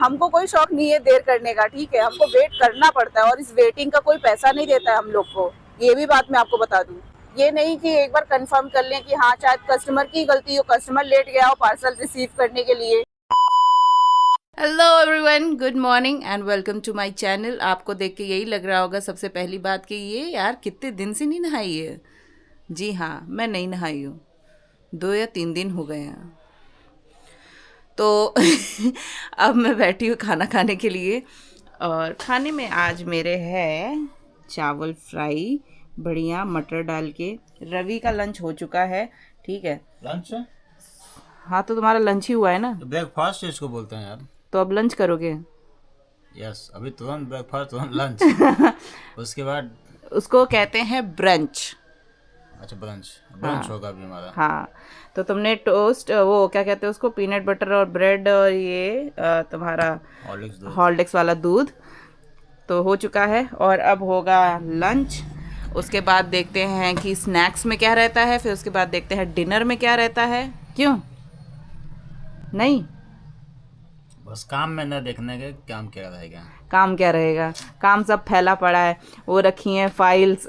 हमको कोई शौक नहीं है देर करने का, ठीक है, हमको वेट करना पड़ता है और इस वेटिंग का कोई पैसा नहीं देता है हम लोग को। ये भी बात मैं आपको बता दूं। ये नहीं कि एक बार कंफर्म कर लें कि हाँ शायद कस्टमर की गलती हो, कस्टमर लेट गया हो पार्सल रिसीव करने के लिए। Hello everyone, good morning and welcome to my channel. आपको देख के यही लग रहा होगा सबसे पहली बात कि ये यार कितने दिन से नहीं नहाई है। जी हाँ, मैं नहीं नहाई हूँ, 2 या 3 दिन हो गए हैं। तो अब मैं बैठी हूँ खाना खाने के लिए और खाने में आज मेरे है चावल फ्राई बढ़िया मटर डाल के। रवि का लंच हो चुका है, ठीक है। लंच है? हाँ, तो तुम्हारा लंच ही हुआ है ना, ब्रेकफास्ट इसको बोलते हैं यार। तो अब लंच करोगे। यस, अभी तुरंत ब्रेकफास्ट तुरंत लंच उसके बाद। उसको कहते हैं ब्रंच। अच्छा, ब्रंच ब्रंच हाँ होगा अभी हमारा। हाँ, तो तुमने टोस्ट वो क्या कहते हैं उसको, पीनट बटर और ब्रेड और ये तुम्हारा हॉर्लिक्स दूध। हॉर्लिक्स वाला दूध तो हो चुका है और अब होगा लंच। उसके बाद देखते हैं कि स्नैक्स में क्या रहता है, फिर उसके बाद देखते हैं डिनर में क्या रहता है। क्यों नहीं, बस काम में न देखने के काम क्या रहेगा। काम क्या रहेगा, काम सब फैला पड़ा है। वो रखी हैं फाइल्स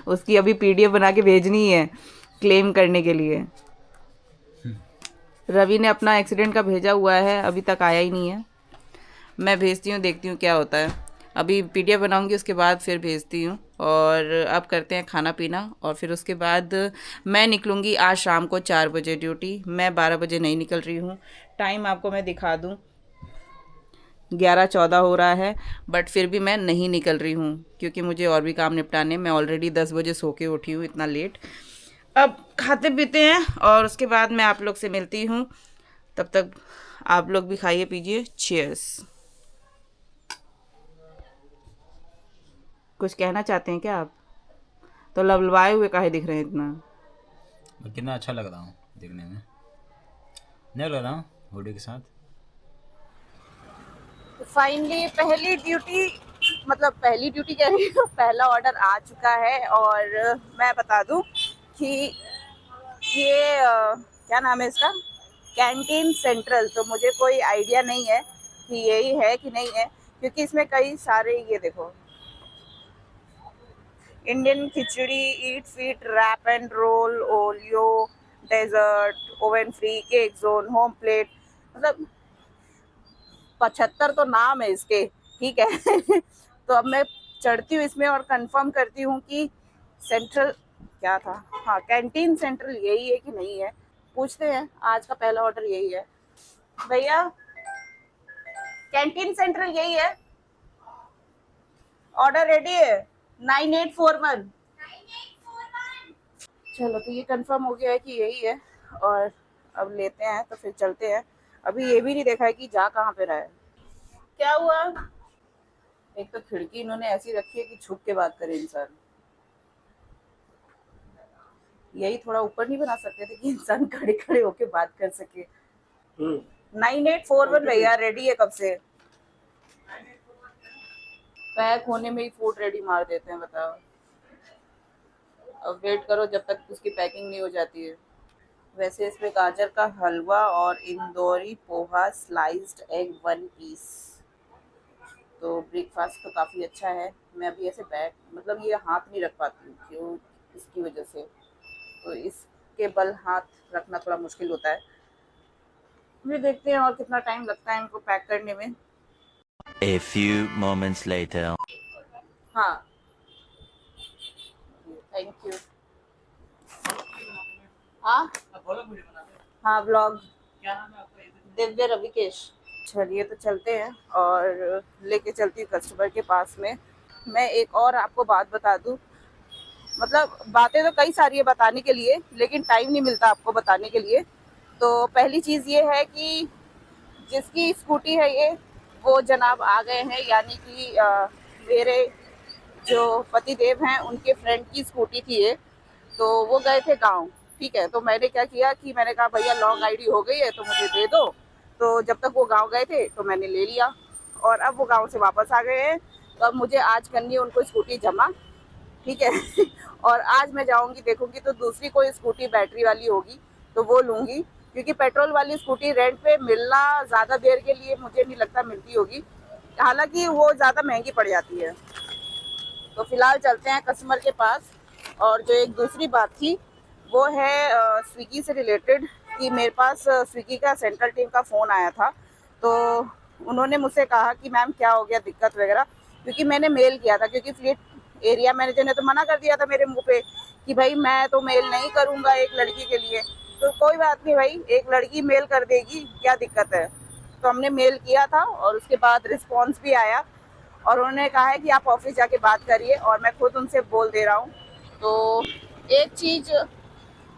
उसकी अभी पीडीएफ बना के भेजनी है क्लेम करने के लिए। रवि ने अपना एक्सीडेंट का भेजा हुआ है, अभी तक आया ही नहीं है। मैं भेजती हूँ, देखती हूँ क्या होता है। अभी पीडीएफ बनाऊंगी, उसके बाद फिर भेजती हूँ। और अब करते हैं खाना पीना और फिर उसके बाद मैं निकलूँगी आज शाम को 4 बजे ड्यूटी। मैं 12 बजे नहीं निकल रही हूँ। टाइम आपको मैं दिखा दूँ, 11:14 हो रहा है, बट फिर भी मैं नहीं निकल रही हूँ क्योंकि मुझे और भी काम निपटाने। मैं ऑलरेडी 10 बजे सो के उठी हूँ, इतना लेट। अब खाते पीते हैं और उसके बाद मैं आप लोग से मिलती हूँ। तब तक आप लोग भी खाइए पीजिए। चीयर्स। कुछ कहना चाहते हैं क्या आप? तो लबलबाए हुए काहे दिख रहे हैं इतना? मैं कितना अच्छा लग रहा हूँ दिखने में, नहीं लग रहा हूँ हुडी के साथ। फाइनली पहली ड्यूटी कह रही हूँ, पहला ऑर्डर आ चुका है। और मैं बता दूं कि ये क्या नाम है इसका, कैंटीन सेंट्रल। तो मुझे कोई आइडिया नहीं है कि यही है कि नहीं है, क्योंकि इसमें कई सारे, ये देखो, Indian khichdi, eat fit, wrap and roll, Olio, dessert, oven free, cake zone, home plate, मतलब 75 तो नाम है इसके, ठीक है। तो अब मैं चढ़ती हूँ इसमें और कंफर्म करती हूँ कि सेंट्रल क्या था, हाँ कैंटीन सेंट्रल यही है कि नहीं है। पूछते हैं, आज का पहला ऑर्डर यही है। भैया, कैंटीन सेंट्रल यही है, ऑर्डर रेडी है 9841। चलो, तो ये कंफर्म हो गया है कि यही है और अब लेते हैं तो फिर चलते हैं। अभी ये भी नहीं देखा है कि जा कहाँ पे रहा है। क्या हुआ? एक तो खिड़की इन्होंने ऐसी रखी है कि छुप के बात करे इंसान। यही थोड़ा ऊपर नहीं बना सकते थे कि इंसान खड़े खड़े होके बात कर सके। 9841 भैया, रेडी है कब से। पैक होने में ही फूड रेडी मार देते हैं, बताओ। अब वेट करो जब तक उसकी पैकिंग नहीं हो जाती है। वैसे इसमें गाजर का हलवा और Indori poha sliced egg 1 piece. तो ब्रेकफास्ट तो काफ़ी अच्छा है। मैं अभी ऐसे बैठ, मतलब ये हाथ नहीं रख पाती हूँ, क्यों, इसकी वजह से। तो इसके बल हाथ रखना थोड़ा मुश्किल होता है। फिर देखते हैं और कितना टाइम लगता है इनको पैक करने में। A few moments later. हाँ, थैंक यू। हाँ हाँ, ब्लॉग दिव्य रविकेश। चलिए, तो चलते हैं और लेके चलती हूँ कस्टमर के पास में। मैं एक और आपको बात बता दूँ, मतलब बातें तो कई सारी है बताने के लिए, लेकिन टाइम नहीं मिलता आपको बताने के लिए। तो पहली चीज़ ये है कि जिसकी स्कूटी है ये, वो जनाब आ गए हैं, यानी कि मेरे जो पति देव हैं उनके फ्रेंड की स्कूटी थी ये। तो वो गए थे गांव, ठीक है। तो मैंने क्या किया कि मैंने कहा भैया लॉन्ग आईडी हो गई है तो मुझे दे दो। तो जब तक वो गांव गए थे तो मैंने ले लिया और अब वो गांव से वापस आ गए हैं। तो अब मुझे आज करनी है उनको स्कूटी जमा, ठीक है। और आज मैं जाऊंगी देखूंगी तो दूसरी कोई स्कूटी बैटरी वाली होगी तो वो लूंगी। क्योंकि पेट्रोल वाली स्कूटी रेंट पे मिलना ज़्यादा देर के लिए मुझे नहीं लगता मिलती होगी, हालांकि वो ज़्यादा महंगी पड़ जाती है। तो फिलहाल चलते हैं कस्टमर के पास। और जो एक दूसरी बात थी वो है स्विगी से रिलेटेड, कि मेरे पास स्विगी का सेंट्रल टीम का फ़ोन आया था। तो उन्होंने मुझसे कहा कि मैम क्या हो गया, दिक्कत वगैरह, क्योंकि मैंने मेल किया था, क्योंकि फ्लीट एरिया मैनेजर ने तो मना कर दिया था मेरे मुंह पे कि भाई मैं तो मेल नहीं करूँगा एक लड़की के लिए। तो कोई बात नहीं भाई, एक लड़की मेल कर देगी, क्या दिक्कत है। तो हमने मेल किया था और उसके बाद रिस्पॉन्स भी आया और उन्होंने कहा है कि आप ऑफिस जाके बात करिए, और मैं खुद उनसे बोल दे रहा हूँ। तो एक चीज़,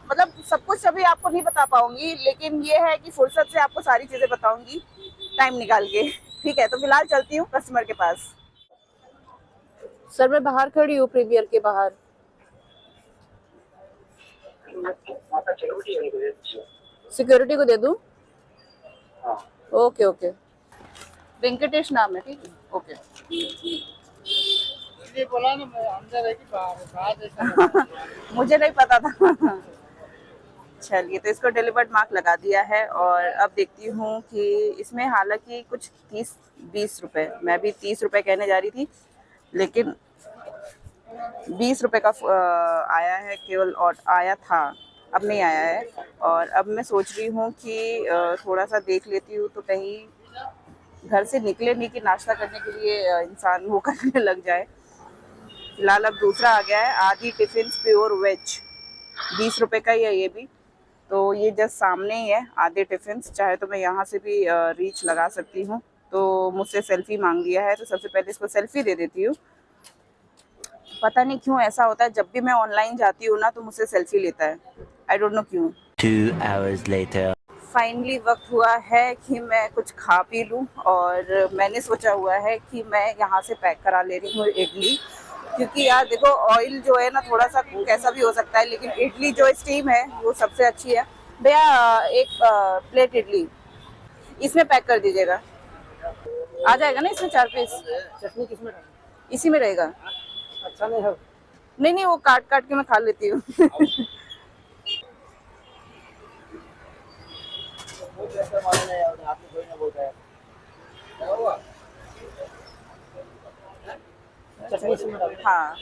मतलब सब कुछ अभी आपको नहीं बता पाऊंगी, लेकिन ये है कि फुर्सत से आपको सारी चीज़ें बताऊंगी टाइम निकाल के। ठीक है, तो फिलहाल चलती हूँ कस्टमर के पास। सर मैं बाहर खड़ी हूँ, प्रीमियर के बाहर। सिक्योरिटी को दे दूँ? ओके ओके, वेंकटेश नाम है, ठीक है, ओके। बोला ना मैं अंदर है कि बाहर मुझे नहीं पता था। चलिए, तो इसको डिलीवर्ड मार्क लगा दिया है और अब देखती हूँ कि इसमें हालांकि कुछ 30-20 रुपए, मैं भी 30 रुपए कहने जा रही थी, लेकिन 20 रुपए का आया है केवल, और आया था, अब नहीं आया है। और अब मैं सोच रही हूँ कि थोड़ा सा देख लेती हूँ, तो कहीं घर से निकले नहीं कि नाश्ता करने के लिए इंसान वो करने लग जाए। फिलहाल अब दूसरा आ गया है, आदि टिफिन प्योर वेज, 20 रुपए का ही है ये भी। तो ये जस्ट सामने ही है आदि टिफिन, चाहे तो मैं यहाँ से भी रीच लगा सकती हूँ। तो मुझसे सेल्फी मांग लिया है, तो सबसे पहले इसको सेल्फी दे देती हूँ। पता नहीं क्यों ऐसा होता है, जब भी मैं ऑनलाइन जाती हूँ ना तो मुझसे सेल्फी लेता है, आई डोंट नो क्यों। 2 hours later. फाइनली वक्त हुआ है कि मैं कुछ खा पी लूँ, और मैंने सोचा हुआ है कि मैं यहाँ से पैक करा ले रही हूँ इडली, क्योंकि यार देखो ऑयल जो है ना थोड़ा सा कैसा भी हो सकता है, लेकिन इडली जो स्टीम है वो सबसे अच्छी है। भैया एक प्लेट इडली इसमें पैक कर दीजिएगा, आ जाएगा ना इसमें 4 पीस? चटनी किसमें? इसी में रहेगा? अच्छा नहीं है। नहीं नहीं, वो काट काट के मैं खा लेती हूँ। चटनी इसमें डाल। हाँ,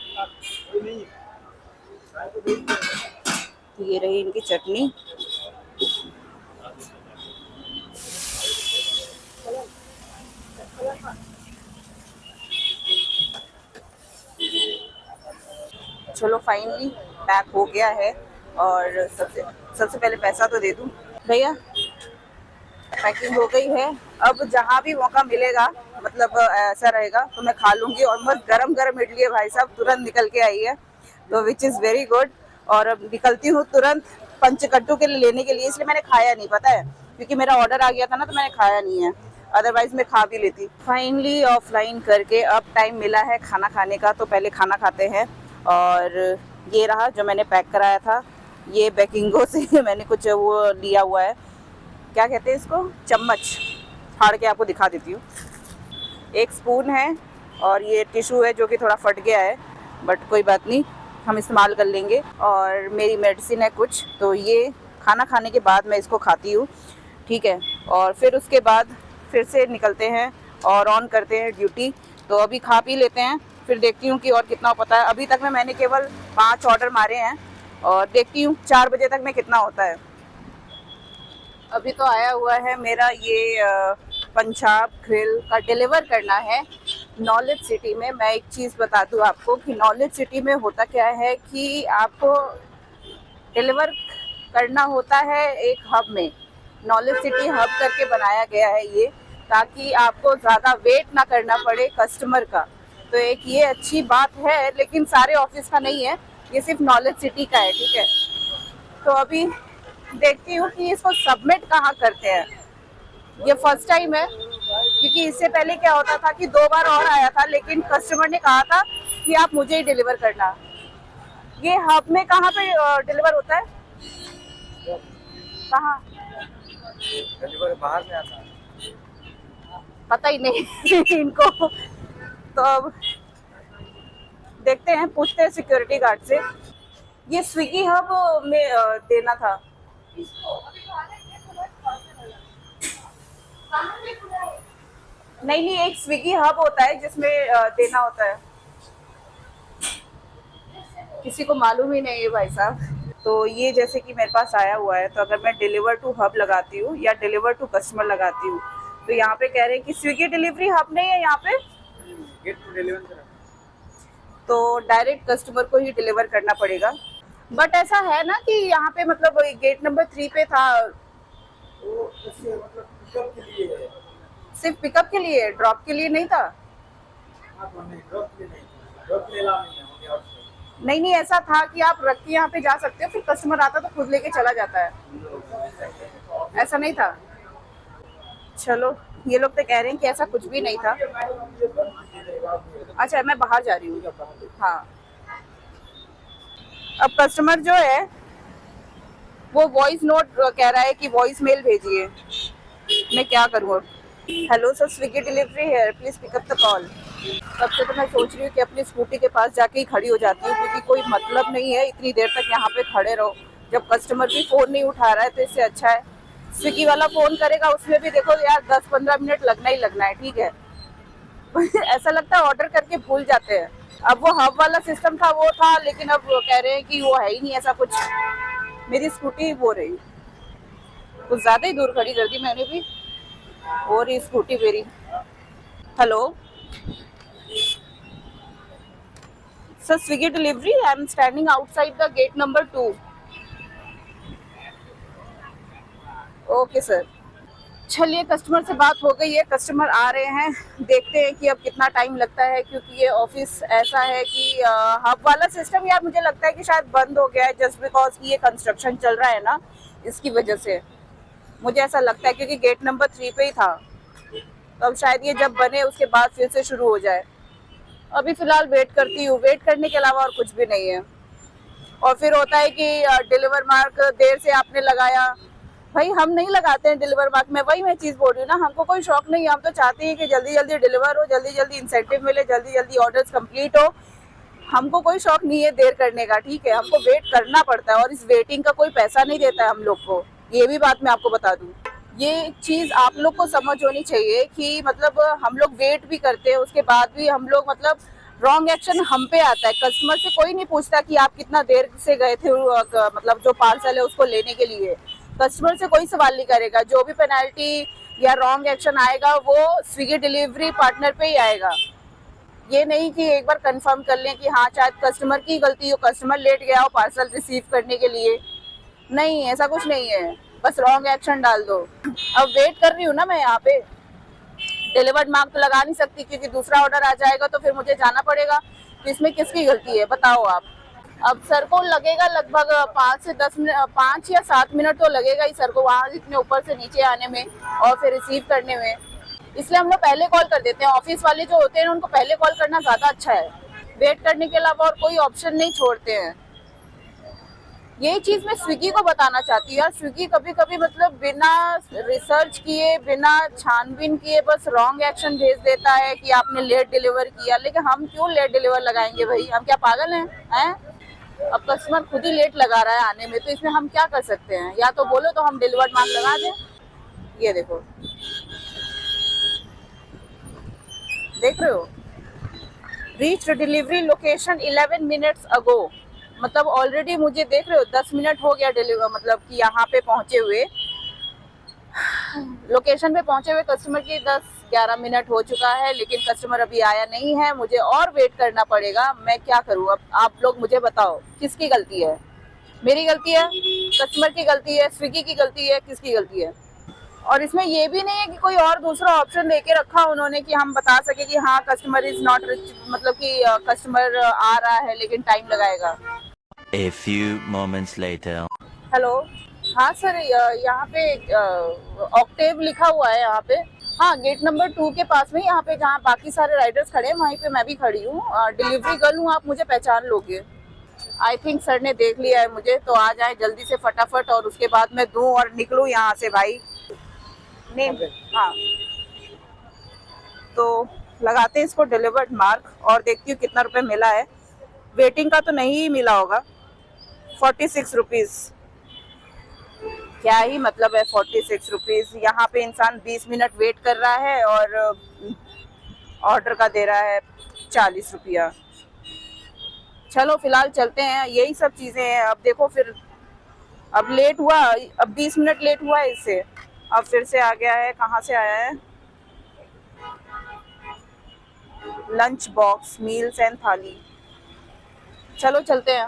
ये रही इनकी चटनी। चलो फाइनली पैक हो गया है, और सबसे पहले पैसा तो दे दूं। भैया पैकिंग हो गई है, अब जहाँ भी मौका मिलेगा, मतलब ऐसा रहेगा तो मैं खा लूँगी। और मस्त गरम गरम इडली है भाई साहब, तुरंत निकल के आई है, तो विच इज़ वेरी गुड। और अब निकलती हूँ तुरंत पंचकट्टू के लिए लेने के लिए, इसलिए मैंने खाया नहीं, पता है, क्योंकि मेरा ऑर्डर आ गया था ना, तो मैंने खाया नहीं है, अदरवाइज मैं खा भी लेती। फाइनली ऑफलाइन करके अब टाइम मिला है खाना खाने का, तो पहले खाना खाते हैं। और ये रहा जो मैंने पैक कराया था, ये बेकिंगो से मैंने कुछ वो लिया हुआ है, क्या कहते हैं इसको, चम्मच, फाड़ के आपको दिखा देती हूँ। एक स्पून है और ये टिशू है जो कि थोड़ा फट गया है, बट कोई बात नहीं, हम इस्तेमाल कर लेंगे। और मेरी मेडिसिन है कुछ, तो ये खाना खाने के बाद मैं इसको खाती हूँ, ठीक है। और फिर उसके बाद फिर से निकलते हैं और ऑन करते हैं ड्यूटी। तो अभी खा पी लेते हैं, फिर देखती हूँ कि और कितना पता है। अभी तक मैंने केवल 5 ऑर्डर मारे हैं, और देखती हूँ 4 बजे तक में कितना होता है। अभी तो आया हुआ है मेरा ये पंजाब ग्रिल का डिलीवर करना है नॉलेज सिटी में। मैं एक चीज़ बता दूँ आपको कि नॉलेज सिटी में होता क्या है कि आपको डिलीवर करना होता है एक हब में, नॉलेज सिटी हब करके बनाया गया है ये, ताकि आपको ज़्यादा वेट ना करना पड़े कस्टमर का। तो एक ये अच्छी बात है, लेकिन सारे ऑफिस का नहीं है, ये सिर्फ नॉलेज सिटी का है, ठीक है। तो अभी देखती हूँ कि इसको सबमिट कहाँ करते हैं, ये फर्स्ट टाइम है, क्योंकि इससे पहले क्या होता था कि 2 बार और आया था, लेकिन कस्टमर ने कहा था कि आप मुझे ही डिलीवर करना। ये हब में कहाँ पे डिलीवर होता है, कहाँ डिलीवरी बाहर में आता है, पता ही नहीं इनको। तो अब देखते हैं, पूछते हैं सिक्योरिटी गार्ड से। ये स्विगी हब में देना था, नहीं नहीं, एक स्विगी हब होता है जिसमें देना होता है। किसी को मालूम ही नहीं है भाई साहब। तो ये जैसे कि मेरे पास आया हुआ है, तो अगर मैं डिलीवर टू हब लगाती हूँ या डिलीवर टू कस्टमर लगाती हूँ, तो यहाँ पे कह रहे हैं कि स्विगी डिलीवरी हब नहीं है यहाँ पे, गेट टू डिलीवर तो डायरेक्ट कस्टमर को ही डिलीवर करना पड़ेगा। बट ऐसा है ना कि यहाँ पे मतलब गेट नंबर 3 पे था, तो इससे मतलब पिकअप के लिए है। सिर्फ पिकअप के लिए, ड्रॉप के लिए नहीं था। हाँ, तो नहीं, ड्रॉप के लिए नहीं, ड्रॉप के लिए अलाउ नहीं है मुझे और से। नहीं नहीं, ऐसा था कि आप रख के यहाँ पे जा सकते हो, फिर कस्टमर आता तो खुद लेके चला जाता है, ऐसा नहीं था। चलो, ये लोग तो कह रहे हैं कि ऐसा कुछ भी नहीं था। अच्छा, मैं बाहर जा रही हूँ। हाँ, अब कस्टमर जो है वो वॉइस नोट कह रहा है कि वॉइस मेल भेजिए, मैं क्या करूँ अब। हेलो सर, स्विगी डिलीवरी है, प्लीज़ पिकअप द कॉल। तब से तो मैं सोच रही हूँ कि अपनी स्कूटी के पास जाके ही खड़ी हो जाती हूँ, क्योंकि कोई मतलब नहीं है इतनी देर तक यहाँ पे खड़े रहो। जब कस्टमर भी फ़ोन नहीं उठा रहा है तो इससे अच्छा है स्विगी वाला फ़ोन करेगा, उसमें भी देखो यार 10-15 मिनट लगना ही लगना है, ठीक है। ऐसा लगता है ऑर्डर करके भूल जाते हैं। अब वो हब वाला सिस्टम था, वो था, लेकिन अब वो कह रहे हैं कि वो है ही नहीं ऐसा कुछ। मेरी स्कूटी वो रही, कुछ ज़्यादा ही दूर खड़ी कर दी मैंने भी, और ये स्कूटी मेरी। Hello sir, Swiggy delivery, I am standing outside the gate number 2। Okay sir. चलिए, कस्टमर से बात हो गई है, कस्टमर आ रहे हैं, देखते हैं कि अब कितना टाइम लगता है, क्योंकि ये ऑफिस ऐसा है कि हब वाला सिस्टम यार मुझे लगता है कि शायद बंद हो गया है, जस्ट बिकॉज कि ये कंस्ट्रक्शन चल रहा है ना, इसकी वजह से मुझे ऐसा लगता है, क्योंकि गेट नंबर 3 पे ही था। तो अब शायद ये जब बने उसके बाद फिर से शुरू हो जाए। अभी फ़िलहाल वेट करती हूँ, वेट करने के अलावा और कुछ भी नहीं है। और फिर होता है कि डिलीवर मार्क देर से आपने लगाया, भाई हम नहीं लगाते हैं डिलीवर मार्क में, वही मैं चीज़ बोल रही हूँ ना, हमको कोई शौक नहीं है, हम तो चाहते हैं कि जल्दी जल्दी डिलीवर हो, जल्दी जल्दी इंसेंटिव मिले, जल्दी जल्दी ऑर्डर्स कंप्लीट हो। हमको कोई शौक नहीं है देर करने का, ठीक है, हमको वेट करना पड़ता है, और इस वेटिंग का कोई पैसा नहीं देता है हम लोग को, ये भी बात मैं आपको बता दूँ। ये चीज़ आप लोग को समझ होनी चाहिए कि मतलब हम लोग वेट भी करते हैं, उसके बाद भी हम लोग मतलब रॉन्ग एक्शन हम पे आता है। कस्टमर से कोई नहीं पूछता कि आप कितना देर से गए थे मतलब जो पार्सल है उसको लेने के लिए, कस्टमर से कोई सवाल नहीं करेगा। जो भी पेनल्टी या रॉन्ग एक्शन आएगा वो स्विगी डिलीवरी पार्टनर पे ही आएगा। ये नहीं कि एक बार कंफर्म कर लें कि हाँ शायद कस्टमर की गलती हो, कस्टमर लेट गया हो पार्सल रिसीव करने के लिए, नहीं, ऐसा कुछ नहीं है, बस रॉन्ग एक्शन डाल दो। अब वेट कर रही हूँ ना मैं यहाँ पे, डिलीवर्ड मार्क तो लगा नहीं सकती, क्योंकि दूसरा ऑर्डर आ जाएगा तो फिर मुझे जाना पड़ेगा। तो इसमें किसकी गलती है बताओ आप। अब सर को लगेगा लगभग 5 या 7 मिनट तो लगेगा ही सर को वहाँ इतने ऊपर से नीचे आने में और फिर रिसीव करने में, इसलिए हम लोग पहले कॉल कर देते हैं। ऑफिस वाले जो होते हैं उनको पहले कॉल करना ज़्यादा अच्छा है, वेट करने के अलावा और कोई ऑप्शन नहीं छोड़ते हैं। यही चीज़ मैं स्विगी को बताना चाहती हूँ यार, स्विगी कभी कभी मतलब बिना रिसर्च किए, बिना छानबीन किए बस रॉन्ग एक्शन भेज देता है कि आपने लेट डिलीवर किया। लेकिन हम क्यों लेट डिलीवर लगाएंगे भाई, हम क्या पागल हैं? अब कस्टमर खुद ही लेट लगा रहा है आने में, तो इसमें हम क्या कर सकते हैं? या तो बोलो तो हम डिलीवर्ड मार्क लगा दें। ये देखो, देख रहे हो, reach delivery location 11 minutes ago, मतलब ऑलरेडी मुझे देख रहे हो 10 मिनट हो गया डिलीवर, मतलब कि यहाँ पे पहुँचे हुए, लोकेशन पे पहुँचे हुए कस्टमर की 10-11 मिनट हो चुका है, लेकिन कस्टमर अभी आया नहीं है, मुझे और वेट करना पड़ेगा। मैं क्या करूँ अब, आप लोग मुझे बताओ किसकी गलती है? मेरी गलती है, कस्टमर की गलती है, स्विगी की गलती है, किसकी गलती है? और इसमें ये भी नहीं है कि कोई और दूसरा ऑप्शन देके रखा उन्होंने कि हम बता सके कि हाँ कस्टमर इज नॉट रिच, मतलब कि कस्टमर आ रहा है लेकिन टाइम लगाएगा। A few moments later. Hello, हाँ सर, यहाँ पे ऑक्टेव लिखा हुआ है यहाँ पे, हाँ गेट नंबर 2 के पास में, यहाँ पे जहाँ बाकी सारे राइडर्स खड़े हैं वहीं पे मैं भी खड़ी हूँ। डिलीवरी गर्ल हूँ, आप मुझे पहचान लोगे। आई थिंक सर ने देख लिया है मुझे, तो आ जाए जल्दी से फटाफट, और उसके बाद मैं दूँ और निकलूँ यहाँ से भाई। नेम, हाँ, तो लगाते हैं इसको डिलीवर्ड मार्क और देखती हूँ कितना रुपए मिला है। वेटिंग का तो नहीं मिला होगा, 46 रुपीज़। क्या ही मतलब है 46 रुपीज़। यहाँ पे इंसान 20 मिनट वेट कर रहा है और ऑर्डर का दे रहा है 40 रुपया। चलो फिलहाल चलते हैं, यही सब चीज़ें हैं। अब देखो फिर, अब लेट हुआ, अब 20 मिनट लेट हुआ है इससे, अब फिर से आ गया है, कहाँ से आया है, लंच बॉक्स मील्स एंड थाली। चलो चलते हैं।